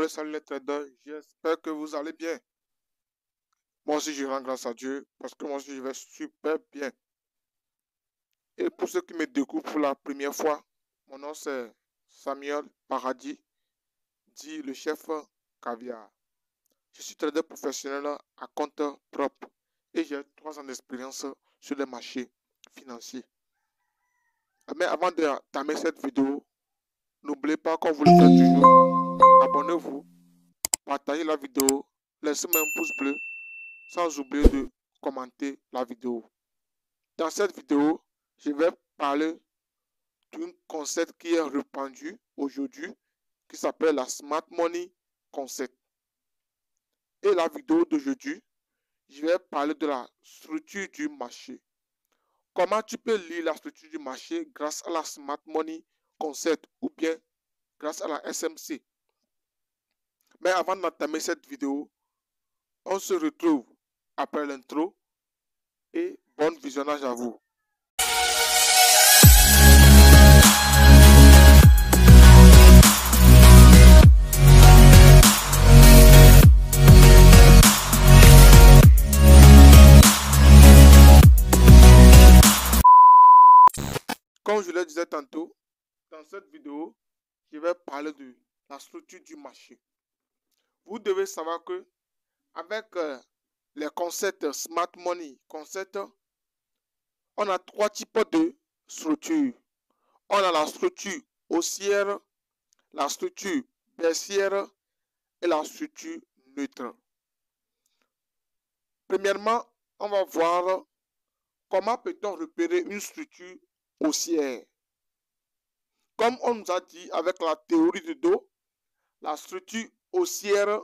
appelle Salut les traders, j'espère que vous allez bien. Moi aussi je rends grâce à Dieu parce que moi aussi je vais super bien. Et pour ceux qui me découvrent pour la première fois, mon nom c'est Samuel Paradis, dit le chef caviar. Je suis trader professionnel à compte propre et j'ai 3 ans d'expérience sur les marchés financiers. Mais avant d'entamer cette vidéo, n'oubliez pas, comme vous le faites toujours, abonnez-vous, partagez la vidéo, laissez-moi un pouce bleu, sans oublier de commenter la vidéo. Dans cette vidéo, je vais parler d'un concept qui est répandu aujourd'hui, qui s'appelle la Smart Money Concept. Et la vidéo d'aujourd'hui, je vais parler de la structure du marché. Comment tu peux lire la structure du marché grâce à la Smart Money Concept ou bien grâce à la SMC. Mais avant d'entamer cette vidéo, on se retrouve après l'intro et bon visionnage à vous. Comme je le disais tantôt, dans cette vidéo, je vais parler de la structure du marché. Vous devez savoir que avec les concepts Smart Money Concept, on a 3 types de structures. On a la structure haussière, la structure baissière et la structure neutre. Premièrement, on va voir comment peut-on repérer une structure haussière. Comme on nous a dit avec la théorie du dos, la structure haussière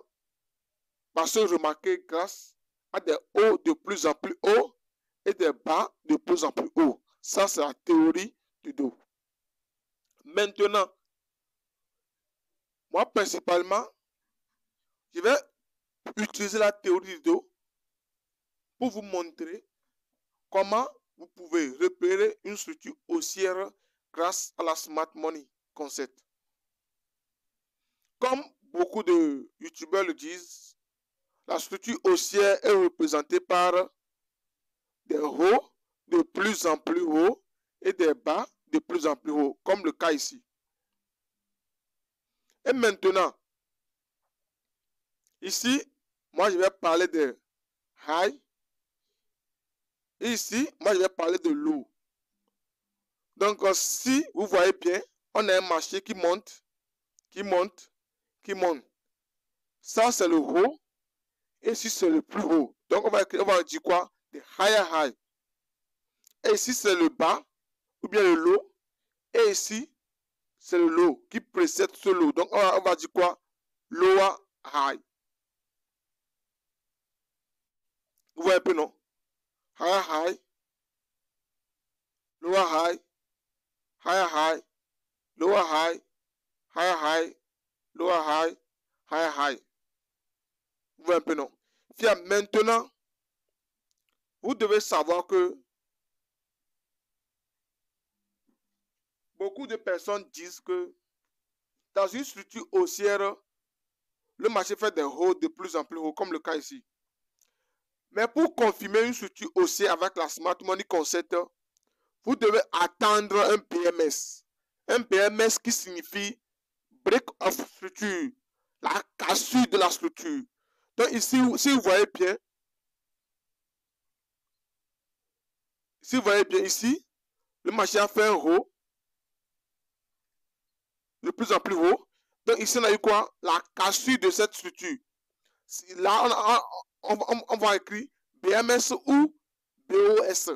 va se remarquer grâce à des hauts de plus en plus hauts et des bas de plus en plus hauts. Ça, c'est la théorie du dos. Maintenant, moi, principalement, je vais utiliser la théorie du dos pour vous montrer comment vous pouvez repérer une structure haussière grâce à la Smart Money Concept. Comme beaucoup de youtubeurs le disent, la structure haussière est représentée par des hauts de plus en plus hauts et des bas de plus en plus hauts, comme le cas ici. Et maintenant, ici, moi je vais parler de high. Et ici, moi je vais parler de low. Donc, si vous voyez bien, on a un marché qui monte, qui monte, qui monte. Ça, c'est le haut. Et ici, c'est le plus haut. Donc, on va dire quoi? The higher high. Et ici, c'est le bas, ou bien le low. Et ici, c'est le low qui précède ce low. Donc, on va dire quoi? Lower high. Vous voyez un peu, non? Higher high. Lower high. Higher high. Lower high. Higher high. Lower high. Higher high. Vous voyez un peu, non? Maintenant, vous devez savoir que beaucoup de personnes disent que dans une structure haussière, le marché fait des hauts de plus en plus hauts, comme le cas ici. Mais pour confirmer une structure haussière avec la Smart Money Concept, vous devez attendre un BMS. Un BMS qui signifie Break of Structure, la cassure de la structure. Donc ici, si vous voyez bien, ici, le marché a fait un haut, de plus en plus haut. Donc ici, on a eu quoi? La cassure de cette structure. Là, on va écrire BMS ou BOS.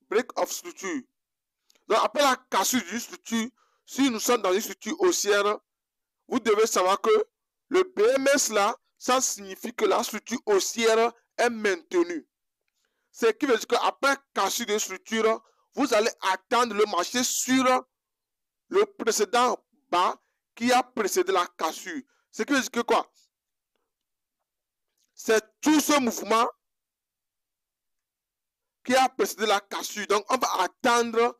Break of Structure. Donc après la cassure d'une structure, si nous sommes dans une structure haussière, vous devez savoir que le BMS là, ça signifie que la structure haussière est maintenue. Ce qui veut dire qu'après cassure de structure, vous allez attendre le marché sur le précédent bas qui a précédé la cassure. Ce qui veut dire que quoi? C'est tout ce mouvement qui a précédé la cassure. Donc, on va attendre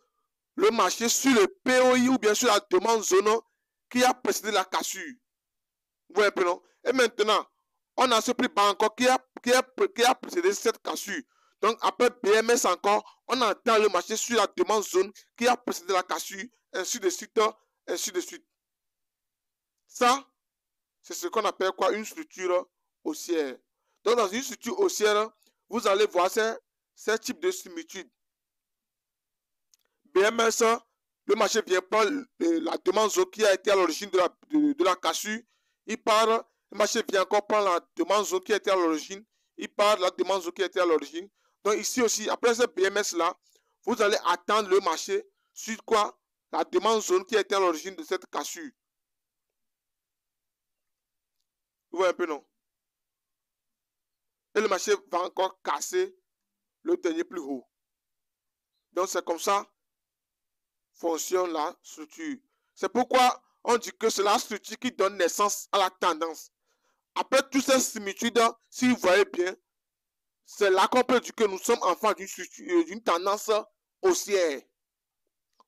le marché sur le POI ou bien sur la demande zone qui a précédé la cassure. Vous voyez un peu, non? Et maintenant, on a ce prix bas encore qui a précédé cette cassure. Donc, après BMS encore, on attend le marché sur la demande zone qui a précédé la cassure, ainsi de suite, ainsi de suite. Ça, c'est ce qu'on appelle quoi? Une structure haussière. Donc, dans une structure haussière, vous allez voir ces types de similitudes. BMS, le marché vient prendre la demande zone qui a été à l'origine de la cassure. Il part, le marché vient encore prendre la demande zone qui a été à l'origine. Il part de la demande zone qui a été à l'origine. Donc ici aussi, après ce BMS là, vous allez attendre le marché sur quoi? La demande zone qui a été à l'origine de cette cassure. Vous voyez un peu, non? Et le marché va encore casser le dernier plus haut. Donc c'est comme ça fonctionne la structure. C'est pourquoi on dit que c'est la structure qui donne naissance à la tendance. Après toutes ces similitudes, si vous voyez bien, c'est là qu'on peut dire que nous sommes en face d'une tendance haussière.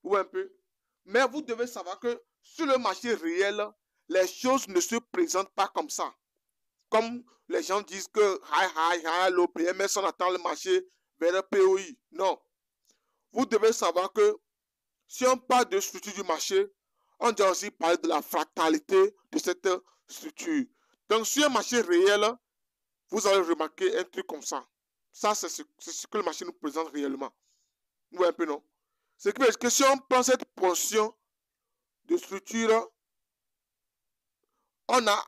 Ou un peu. Mais vous devez savoir que sur le marché réel, les choses ne se présentent pas comme ça. Comme les gens disent que le PMS, on attend le marché vers le POI. Non. Vous devez savoir que si on parle de structure du marché, on doit aussi parler de la fractalité de cette structure. Donc, sur un marché réel, vous allez remarquer un truc comme ça. Ça, c'est ce que le marché nous présente réellement. Vous voyez un peu, non? C'est que si on prend cette portion de structure, on a,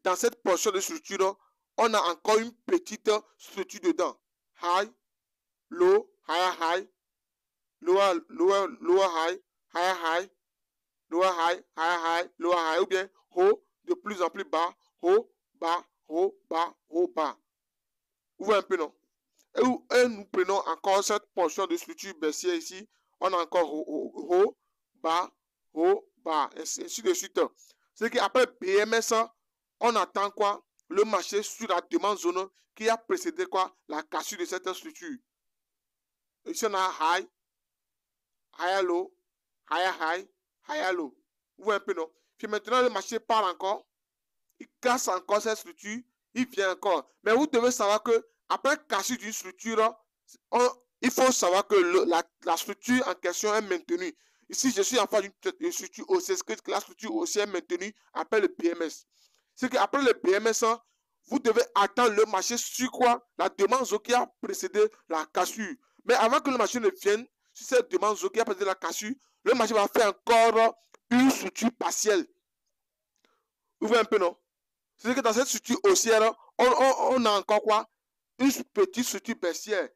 dans cette portion de structure, on a encore une petite structure dedans. High, low, higher high, lower high, higher high, lower high, higher high, lower high, ou bien haut, de plus en plus bas, haut, bas, haut, bas, haut, bas. Vous voyez un peu, non? Et nous prenons encore cette portion de structure baissière ici. On a encore haut, bas, ainsi de suite. C'est qu'après BMS, on attend quoi? Le marché sur la demande zone qui a précédé quoi? La cassure de cette structure. Ici, on a high, higher low, higher high, higher low. Vous voyez un peu, non? Puis maintenant, le marché part encore. Il casse encore cette structure. Il vient encore. Mais vous devez savoir que après cassure d'une structure, il faut savoir que la structure en question est maintenue. Ici, je suis en face d'une structure haussière. Que la structure haussière est maintenue après le PMS. C'est qu'après le PMS, vous devez attendre le marché sur quoi? La demande qui a précédé la cassure. Mais avant que le marché ne vienne sur cette demande qui a précédé la cassure, le marché va faire encore une structure partielle. Vous voyez un peu, non? C'est que dans cette structure haussière, on a encore quoi? Une petite structure baissière.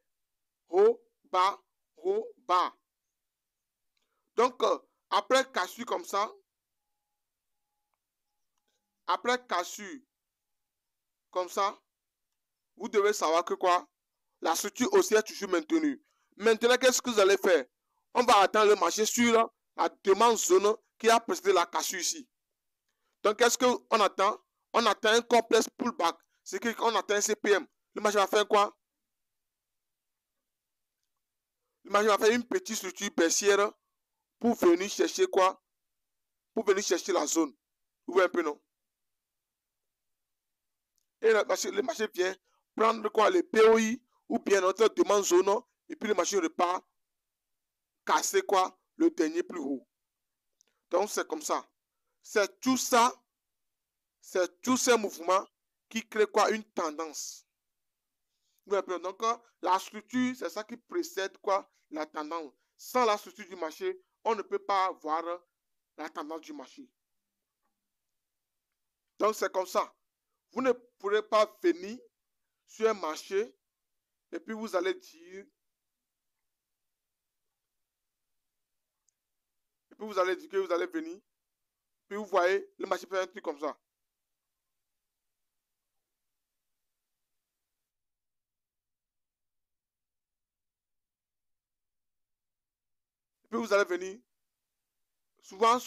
Haut, bas, haut, bas. Donc, après cassure comme ça, vous devez savoir que quoi? La structure haussière est toujours maintenue. Maintenant, qu'est-ce que vous allez faire? On va attendre le marché sur la demande zone qui a précédé la cassure ici. Donc, qu'est-ce qu'on attend? On attend un complexe pullback. C'est qu'on attend un CPM. Le marché va faire quoi? Le marché va faire une petite structure baissière pour venir chercher quoi? Pour venir chercher la zone. Vous voyez un peu, non? Et le marché vient prendre quoi? Les POI ou bien notre demande zone. Et puis le marché repart casser quoi? Le dernier plus haut. Donc, c'est comme ça. C'est tout ça. C'est tous ces mouvements qui créent quoi? Une tendance. Donc, la structure, c'est ça qui précède quoi? La tendance. Sans la structure du marché, on ne peut pas voir la tendance du marché. Donc, c'est comme ça. Vous ne pourrez pas venir sur un marché et puis vous allez dire que vous allez venir. Puis vous voyez, le marché fait un truc comme ça. Puis vous allez venir. Souvent,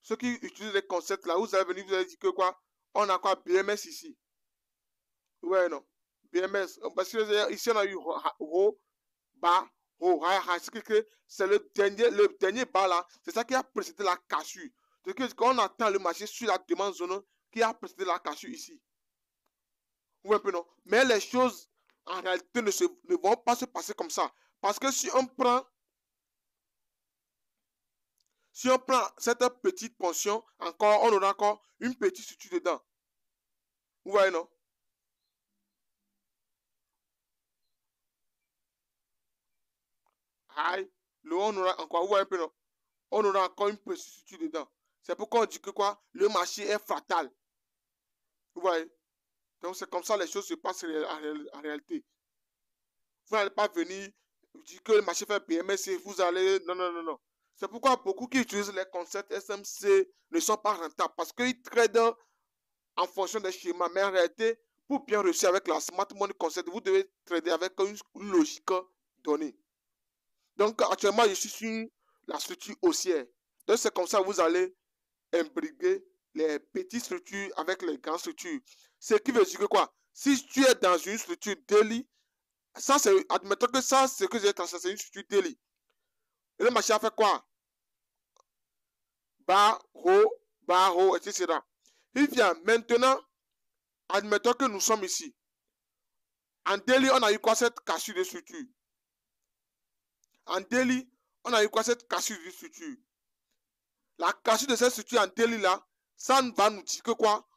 ceux qui utilisent les concepts là, vous allez venir, vous allez dire que quoi? On a quoi? BMS ici. Ouais, non. BMS. Parce que ici, on a eu haut, bas, haut, c'est le dernier bas là. C'est ça qui a précédé la cassure. C'est qu'on attend le marché sur la demande zone qui a précédé la cassure ici. Vous voyez un peu, non? Mais les choses, en réalité, ne vont pas se passer comme ça. Parce que si on prend cette petite portion, encore, on aura encore une petite structure dedans. Vous voyez, non? Aïe, on aura encore, vous voyez un peu, non? On aura encore une petite structure dedans. C'est pourquoi on dit que quoi? Le marché est fatal. Vous voyez? Donc, c'est comme ça les choses se passent en réalité. Vous n'allez pas venir dire que le marché fait PMS et vous allez... Non, non, non, non. C'est pourquoi beaucoup qui utilisent les concepts SMC ne sont pas rentables parce qu'ils tradent en fonction des schémas. Mais en réalité, pour bien réussir avec la Smart Money Concept, vous devez trader avec une logique donnée. Donc, actuellement, je suis sur la structure haussière. Donc, c'est comme ça que vous allez imbriguer les petites structures avec les grandes structures. Ce qui veut dire que quoi? Si tu es dans une structure daily, ça c'est, admettons que ça, c'est que j'ai transféré, c'est une structure daily. Et le marché a fait quoi? Bas, haut, etc. Il vient maintenant, admettons que nous sommes ici. En daily, on a eu quoi? Cette cassure de structure. En daily, on a eu quoi? Cette cassure de structure. La cassure de cette structure en daily là, ça va nous dire que quoi?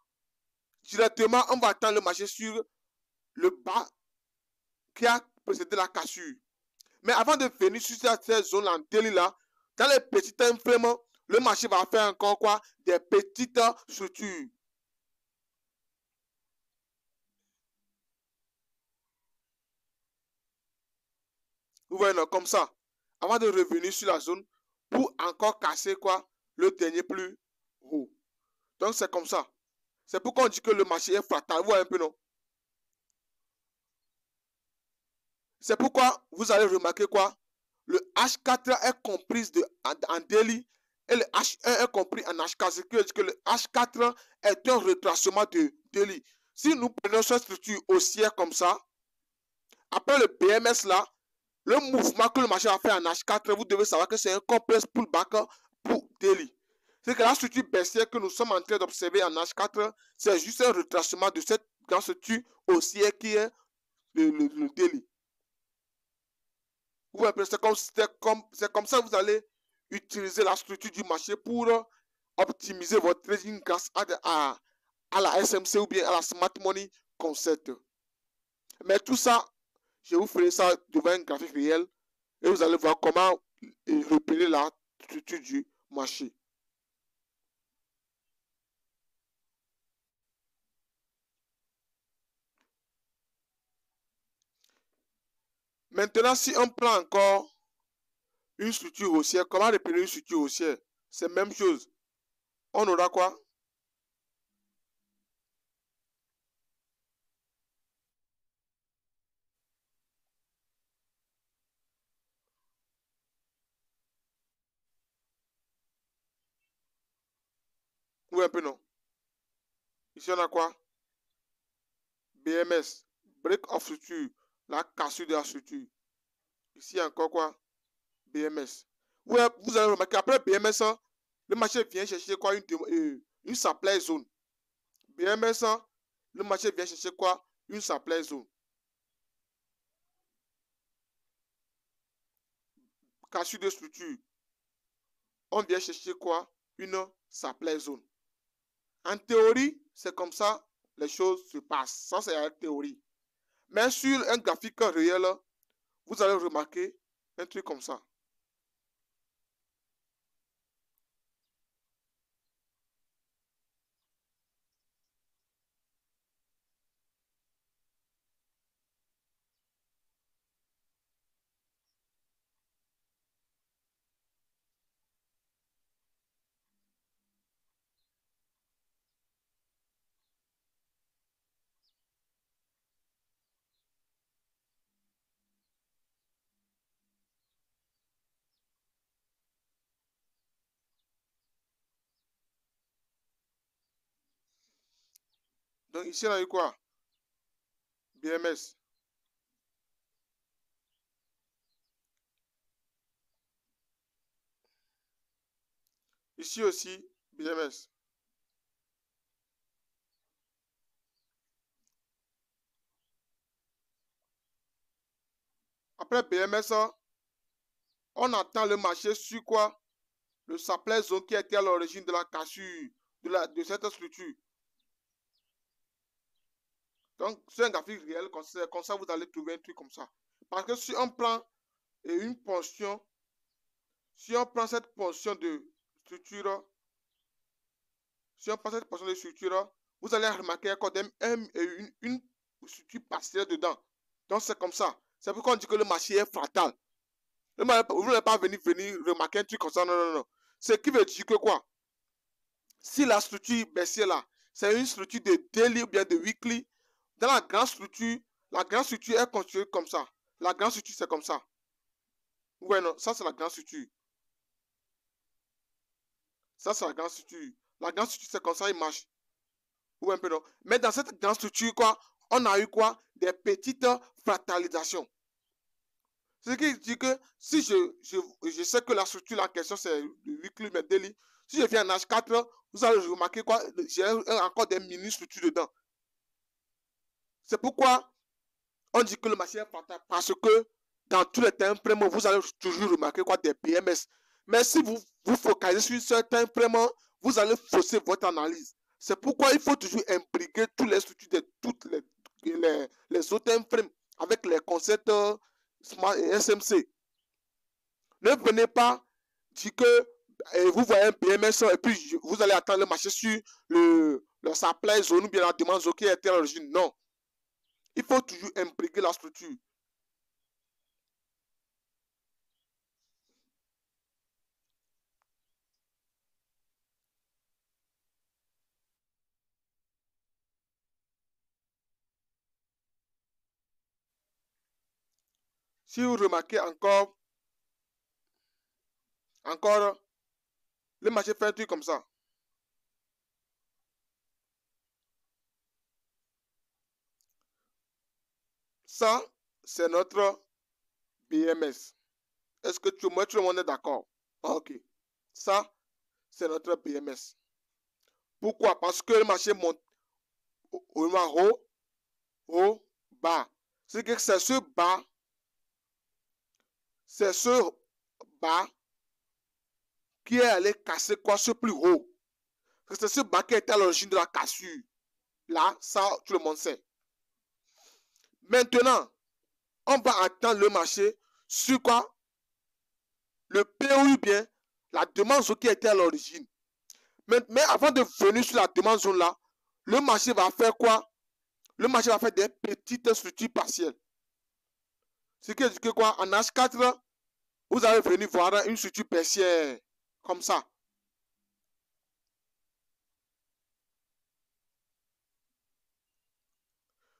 Directement, on va attendre le marché sur le bas qui a précédé la cassure. Mais avant de venir sur cette zone en daily là, dans les petits time frames, le marché va faire encore quoi? Des petites structures. Vous voyez, non, comme ça. Avant de revenir sur la zone pour encore casser quoi? Le dernier plus haut. Donc c'est comme ça. C'est pourquoi on dit que le marché est fractal. Vous voyez un peu, non? C'est pourquoi vous allez remarquer quoi? Le H4 est compris en daily et le H1 est compris en H4. Ce qui veut dire que le H4 est un retracement de daily. Si nous prenons cette structure haussière comme ça, après le BMS là, le mouvement que le marché a fait en H4, vous devez savoir que c'est un complexe pullback pour daily. C'est que la structure baissière que nous sommes en train d'observer en H4, c'est juste un retracement de cette grande structure haussière qui est le daily. C'est comme ça que vous allez utiliser la structure du marché pour optimiser votre trading grâce à la SMC ou bien à la Smart Money Concept. Mais tout ça, je vous ferai ça devant un graphique réel et vous allez voir comment repérer la structure du marché. Maintenant, si on prend encore une structure haussière, comment repérer une structure haussière? C'est la même chose. On aura quoi? Oui, un peu non. Ici, on a quoi? BMS, break of structure, la cassure de la structure. Ici encore quoi? BMS. Ouais, vous allez remarquer, après BMS, hein, le marché vient chercher quoi? Une supply zone. BMS, hein, le marché vient chercher quoi? Une supply zone. Cassure de structure. On vient chercher quoi? Une supply zone. En théorie, c'est comme ça les choses se passent. Ça, c'est la théorie. Mais sur un graphique réel, vous allez remarquer un truc comme ça. Donc ici, on a eu quoi? BMS. Ici aussi, BMS. Après BMS, on attend le marché sur quoi? Le supply zone qui était à l'origine de la cassure de cette structure. Donc, c'est un graphique réel, comme ça, vous allez trouver un truc comme ça. Parce que si on prend une portion, si on prend cette portion de structure, vous allez remarquer encore une structure partielle dedans. Donc, c'est comme ça. C'est pourquoi on dit que le marché est fractal. Vous n'allez pas venir remarquer un truc comme ça. Non, non, non. Ce qui veut dire que quoi? Si la structure baissière là, c'est une structure de daily ou bien de weekly, dans la grande structure est constituée comme ça. La grande structure, c'est comme ça. Ouais, non, ça, c'est la grande structure. Ça, c'est la grande structure. La grande structure, c'est comme ça, il marche. Ou un peu non. Mais dans cette grande structure, quoi, on a eu quoi? Des petites fractalisations. Ce qui dit que si je sais que la structure en question, c'est le weekly, mais daily, si je viens en H4, vous allez remarquer quoi? J'ai encore des mini-structures dedans. C'est pourquoi on dit que le marché est fractal, parce que dans tous les temps vraiment, vous allez toujours remarquer quoi? Des PMS. Mais si vous vous focalisez sur certains vraiment, vous allez fausser votre analyse. C'est pourquoi il faut toujours imbriquer tous les structures de toutes les autres frames avec les concepts Smart et SMC. Ne venez pas dire que vous voyez un PMS et puis vous allez attendre le marché sur le supply zone ou bien la demande zone qui était à l'origine. Non. Il faut toujours imbriquer la structure. Si vous remarquez encore, le marché fait un truc comme ça. Ça, c'est notre BMS. Est-ce que tout le monde est d'accord? Ok. Ça, c'est notre BMS. Pourquoi? Parce que le marché monte haut, bas. C'est que c'est ce bas qui est allé casser quoi? Ce plus haut. C'est ce bas qui était à l'origine de la cassure. Là, ça, tout le monde sait. Maintenant, on va attendre le marché sur quoi? Le POU bien, la demande zone qui était à l'origine. Mais avant de venir sur la demande zone là, le marché va faire quoi? Le marché va faire des petites structures partielles. Ce qui dit que quoi? En H4, vous allez venir voir une structure baissière comme ça.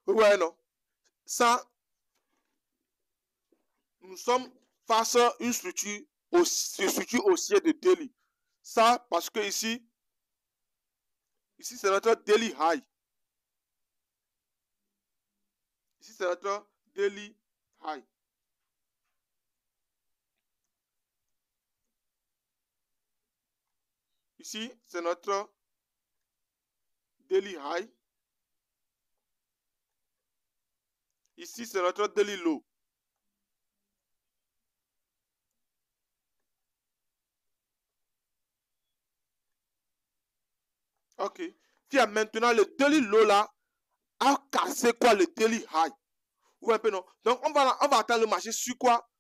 Ouais, non. Ça, nous sommes face à une structure haussière de daily. Ça, parce que ici c'est notre daily high. Ici, c'est notre daily high. Ici, c'est notre daily high. Ici, c'est notre daily low. Ok. Puis maintenant, le daily low là a cassé quoi? Le daily high. Ou un peu non. Donc, on va attendre le marché sur quoi?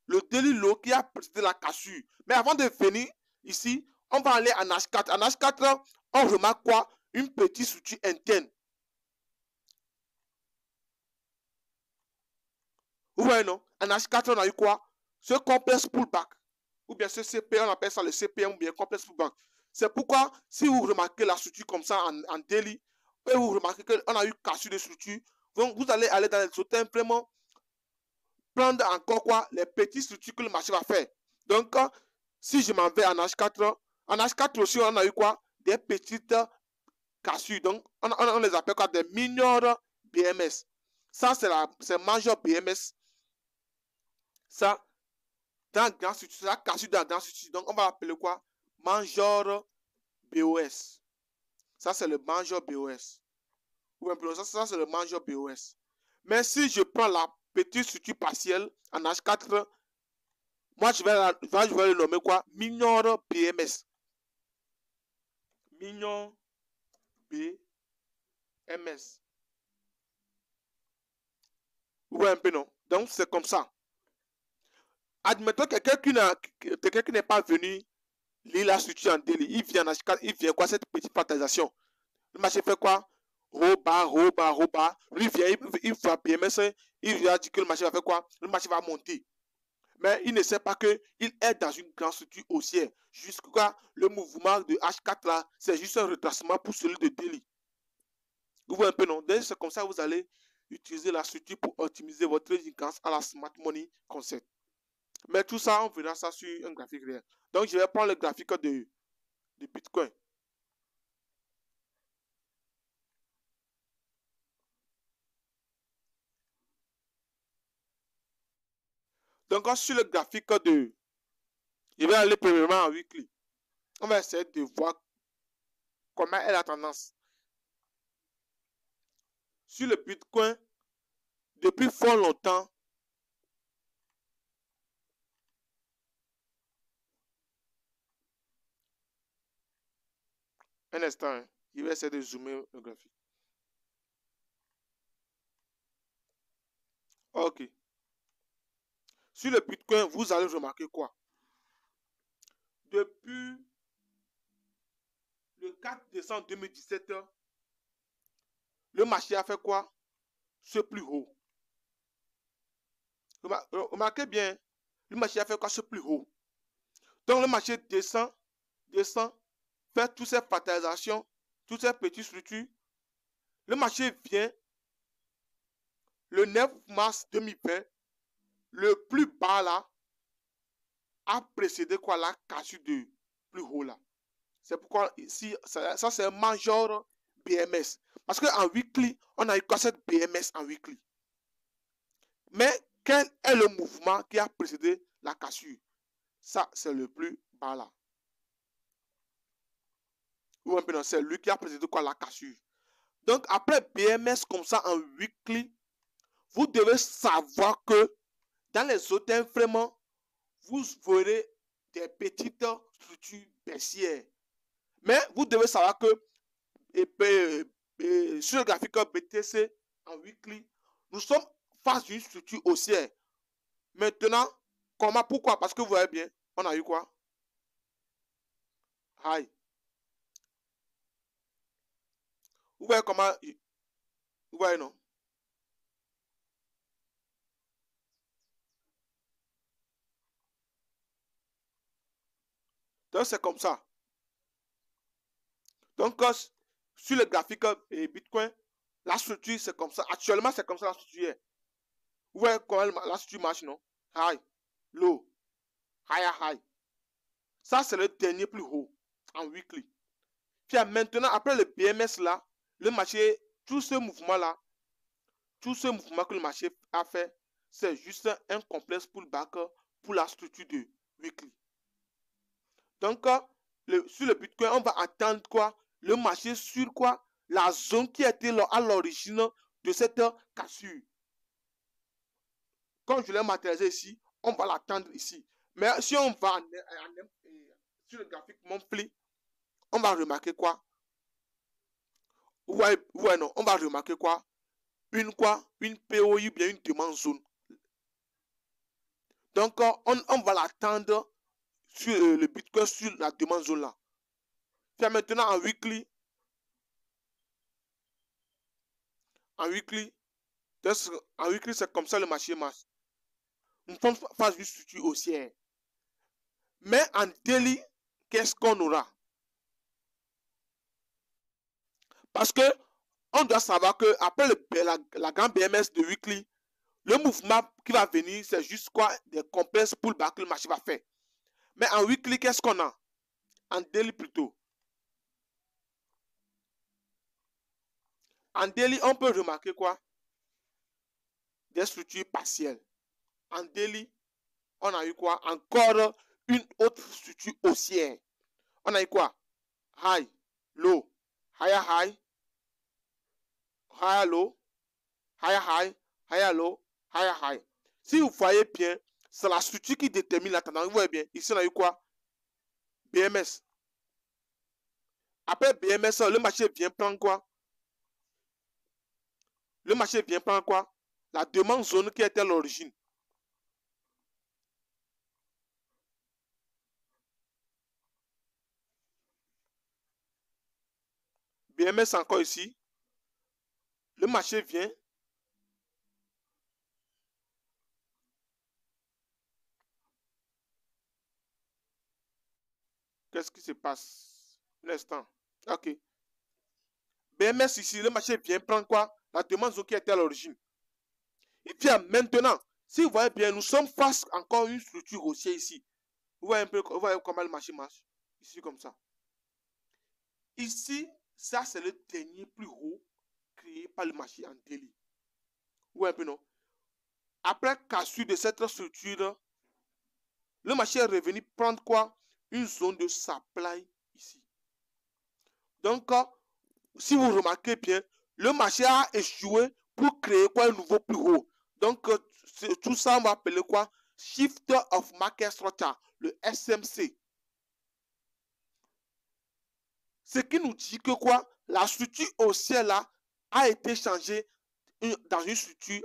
Le daily low qui a précédé la cassure. Mais avant de venir ici, on va aller en H4. En H4, on remarque quoi? Une petite structure interne. Vous voyez non? En H4, on a eu quoi? Ce complexe pullback. Ou bien ce CP, on appelle ça le CPM ou bien complexe pullback. C'est pourquoi, si vous remarquez la structure comme ça en daily, et vous remarquez qu'on a eu cassure de structure, donc vous allez aller dans les autres vraiment prendre encore quoi? Les petites structures que le marché va faire. Donc, si je m'en vais en H4 aussi, on a eu quoi? Des petites cassures. Donc, on les appelle quoi? Des minor BMS. Ça, c'est major BMS. Ça, dans grand structure, ça cassure dans grand structure. Donc, on va appeler quoi? Major BOS. Ça, c'est le major BOS. Ou ça c'est le major BOS. Mais si je prends petite structure partielle en H4. Moi, je vais le nommer quoi? Minor BMS. Minor BMS. Vous voyez un peu, non? Donc, c'est comme ça. Admettons que quelqu'un qui n'est pas venu lire la structure en délit. Il vient en H4, il vient quoi? Cette petite fatalisation. Le marché fait quoi? Roba. Lui vient, il voit BMS, il vient dire que le marché va faire quoi? Le marché va monter. Mais il ne sait pas qu'il est dans une grande structure haussière. Jusqu'à le mouvement de H4 là, c'est juste un retracement pour celui de délit. Vous voyez un peu, non? C'est comme ça que vous allez utiliser la structure pour optimiser votre trading grâce à la Smart Money Concept. Mais tout ça, on verra ça sur un graphique réel. Donc, je vais prendre le graphique de Bitcoin. Donc, sur le graphique de... Je vais aller premièrement en weekly. On va essayer de voir comment est la tendance. Sur le Bitcoin, depuis fort longtemps, un instant, hein, je vais essayer de zoomer le graphique. Ok. Sur le Bitcoin, vous allez remarquer quoi? Depuis le 4 décembre 2017, le marché a fait quoi? Ce plus haut. Remarquez bien, le marché a fait quoi? Ce plus haut. Donc le marché descend, fait toutes ces fatalisations, toutes ces petites structures. Le marché vient le 9 mars 2020, le plus bas là, a précédé quoi la cassure de plus haut là. C'est pourquoi ici, ça c'est un major BMS. Parce qu'en weekly, on a eu quoi cette BMS en weekly. Mais quel est le mouvement qui a précédé la cassure? Ça, c'est le plus bas là. Ou un peu non, c'est lui qui a précédé quoi la cassure. Donc après BMS comme ça en weekly, vous devez savoir que dans les autres time vous verrez des petites structures baissières. Mais vous devez savoir que sur le graphique BTC en weekly, nous sommes face à une structure haussière. Maintenant, comment, pourquoi? Parce que vous voyez bien, on a eu quoi? High. Vous voyez comment? Vous voyez, non? Donc, c'est comme ça. Donc, sur le graphique Bitcoin, la structure, c'est comme ça. Actuellement, c'est comme ça la structure est. Vous voyez comment la structure marche, non? High, low, higher, high. Ça, c'est le dernier plus haut en weekly. Puis maintenant, après le BMS là, le marché, tout ce mouvement-là, tout ce mouvement que le marché a fait, c'est juste un complexe pullback pour la structure de weekly. Donc, sur le Bitcoin, on va attendre quoi? Le marché sur quoi? La zone qui était à l'origine de cette cassure. Comme je l'ai matérialisé ici, on va l'attendre ici. Mais si on va sur le graphique monthly, on va remarquer quoi? Ouais, non, on va remarquer quoi? Une POI, bien une demande zone. Donc, on va l'attendre sur le Bitcoin sur la demande zone là. Puis maintenant en weekly, c'est comme ça le marché marche. Nous sommes face à une structure haussière. Mais en daily, qu'est-ce qu'on aura? Parce que on doit savoir que après la grande BMS de weekly, le mouvement qui va venir, c'est juste quoi? Des complexes pullback que le marché va faire. Mais en weekly, qu'est-ce qu'on a? En daily plutôt. En daily, on peut remarquer quoi? Des structures partielles. En daily, on a eu quoi? Encore une autre structure haussière. On a eu quoi? High, low, higher high, higher low, higher high, higher low, high, high. Si vous voyez bien, c'est la structure qui détermine la tendance. Vous voyez bien, ici on a eu quoi? BMS. Après BMS, le marché vient prendre quoi? Le marché vient prendre quoi? La demande zone qui était à l'origine. BMS encore ici. Le marché vient. Qu'est-ce qui se passe? Un instant. Ok. BMS ici, le marché vient prendre quoi? La demande zone qui était à l'origine. Il vient maintenant. Si vous voyez bien, nous sommes face encore à une structure haussière ici. Vous voyez un peu, vous voyez comment le marché marche? Ici comme ça. Ici, ça c'est le dernier plus haut créé par le marché en daily. Vous voyez un peu, non? Après cassure de cette structure, le marché est revenu prendre quoi? Une zone de supply ici. Donc, si vous remarquez bien, le marché a échoué pour créer quoi? Un nouveau plus haut. Donc, tout ça, on va appeler quoi? Shift of Market Structure, le SMC. Ce qui nous dit que quoi? La structure haussière là a été changée dans une structure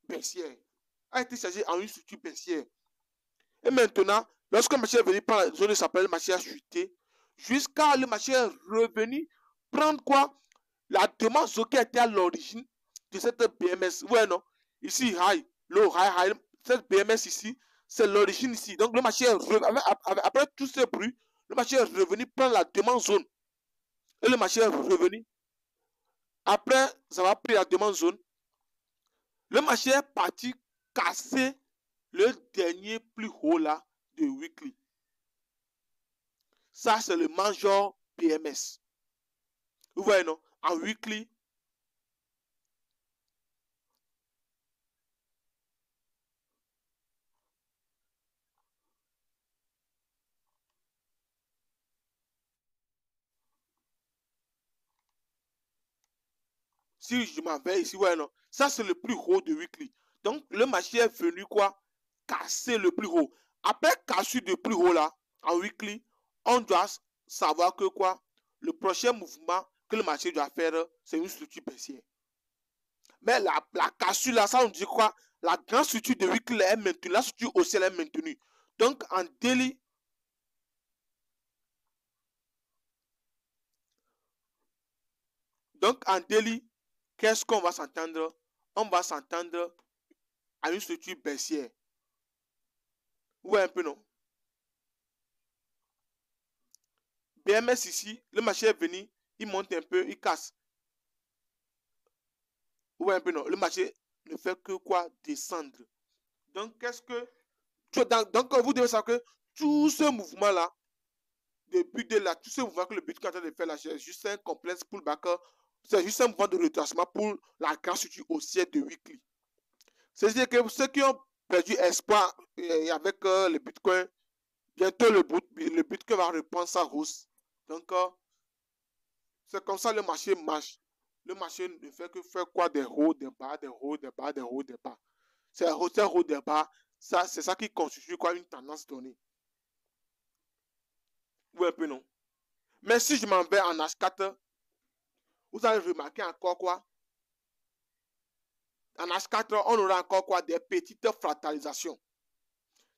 baissière. A été changée en une structure baissière. Et maintenant, lorsque le marché est venu prendre la zone de supply, le marché a chuté. Jusqu'à le marché est revenu prendre quoi? La demande qui était à l'origine de cette BMS. Ouais, non? Ici, high, low, high, high. Cette BMS ici, c'est l'origine ici. Donc, le marché est revenu, après tout ce bruit, le marché est revenu prendre la demande zone. Et le marché est revenu. Après avoir pris la demande zone, le marché est parti casser le dernier plus haut là de weekly. Ça, c'est le major PMS. Vous voyez, non? En weekly, si je m'en vais ici, ouais, non? Ça, c'est le plus haut de weekly. Donc, le marché est venu quoi? Casser le plus haut. Après casser le plus haut là, en weekly, on doit savoir que quoi? Le prochain mouvement que le marché doit faire, c'est une structure baissière. Mais la cassure là, ça on dit quoi? La grande structure de weekly est maintenue, la structure haussière est maintenue. Donc en daily, qu'est-ce qu'on va s'entendre? On va s'entendre à une structure baissière. Vous voyez un peu, non? BMS ici, le marché est venu, il monte un peu, il casse. Vous voyez un peu, non? Le marché ne fait que quoi? Descendre. Donc, qu'est-ce que... Donc, vous devez savoir que tout ce mouvement-là, depuis de là, tout ce mouvement que le Bitcoin est en train de faire là, c'est juste un complexe pullback. C'est juste un mouvement de retracement pour la grande structure haussière de weekly. C'est-à-dire que ceux qui ont perdu espoir avec le Bitcoin, bientôt le Bitcoin va reprendre sa hausse. Donc, c'est comme ça le marché marche. Le marché ne fait que faire quoi? Des hauts, des bas, des hauts, des bas, des hauts, des bas. C'est hauts, des bas. C'est ça qui constitue quoi? Une tendance donnée. Oui, un peu non. Mais si je m'en vais en H4, vous allez remarquer encore quoi? En H4, on aura encore quoi? Des petites fractalisations.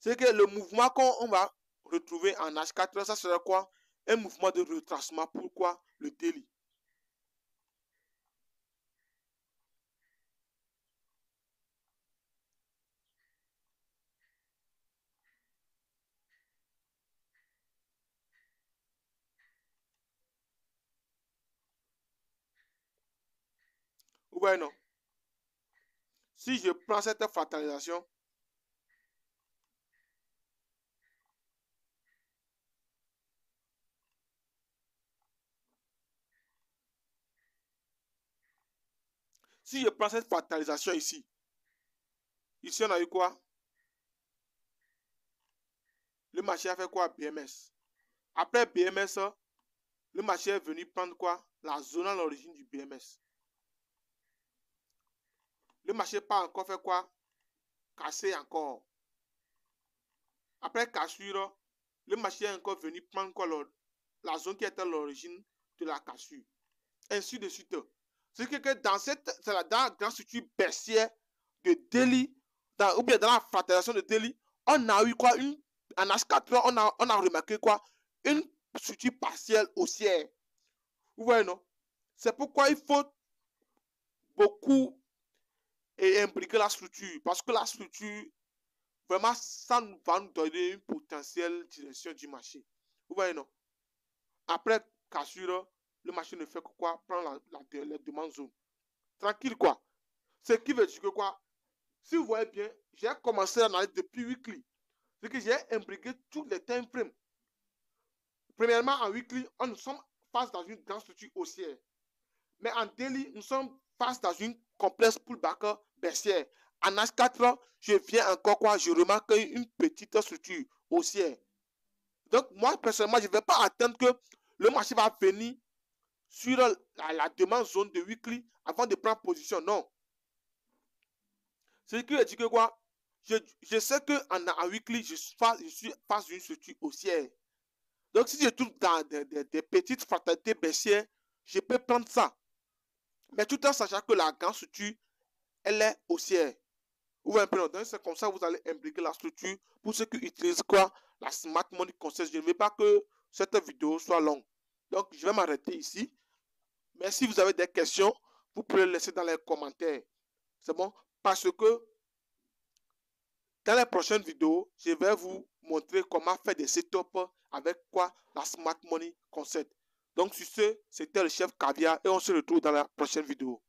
C'est que le mouvement qu'on va retrouver en H4, ça sera quoi? Un mouvement de retracement. Pourquoi? Le daily. Vous voyez, non? Si je prends cette fractalisation, si je prends cette fractalisation ici, ici on a eu quoi? Le marché a fait quoi? BMS. Après BMS, le marché est venu prendre quoi? La zone à l'origine du BMS. Le marché n'a pas encore fait quoi? cassé encore. Après cassure, le machin est encore venu prendre quoi, la zone qui était à l'origine de la cassure. Ainsi de suite. C'est que dans la grande structure baissière de Delhi, ou bien dans la fraternisation de Delhi, on a eu quoi, en H4, on a remarqué quoi, une structure partielle haussière. Vous voyez, non? C'est pourquoi il faut beaucoup imbriquer la structure, parce que la structure, vraiment, ça va nous donner une potentielle direction du marché. Vous voyez, non? Après cassure, le marché ne fait que quoi? Prendre les demandes zone. Tranquille, quoi. Ce qui veut dire que quoi? Si vous voyez bien, j'ai commencé à analyser depuis weekly. C'est que j'ai imbriqué tous les time frames. Premièrement, en weekly, nous sommes face dans une grande structure haussière. Mais en daily, nous sommes face dans une complexe pullback baissière. En H4, je viens encore quoi? Je remarque une petite structure haussière. Donc, moi, personnellement, je ne vais pas attendre que le marché va venir sur la demande zone de weekly avant de prendre position. Non. C'est ce qui veut dire que quoi? Je sais qu'en weekly, je suis face d'une structure haussière. Donc, si je trouve dans des petites fatalités baissières, je peux prendre ça. Mais tout en sachant que la grande structure, elle est haussière. Vous voyez un peu, donc c'est comme ça que vous allez imbriquer la structure pour ceux qui utilisent quoi? La Smart Money Concept. Je ne veux pas que cette vidéo soit longue. Donc, je vais m'arrêter ici. Mais si vous avez des questions, vous pouvez les laisser dans les commentaires. C'est bon? Parce que dans les prochaines vidéos, je vais vous montrer comment faire des setups avec quoi? La Smart Money Concept. Donc, sur ce, c'était le chef Caviar et on se retrouve dans la prochaine vidéo.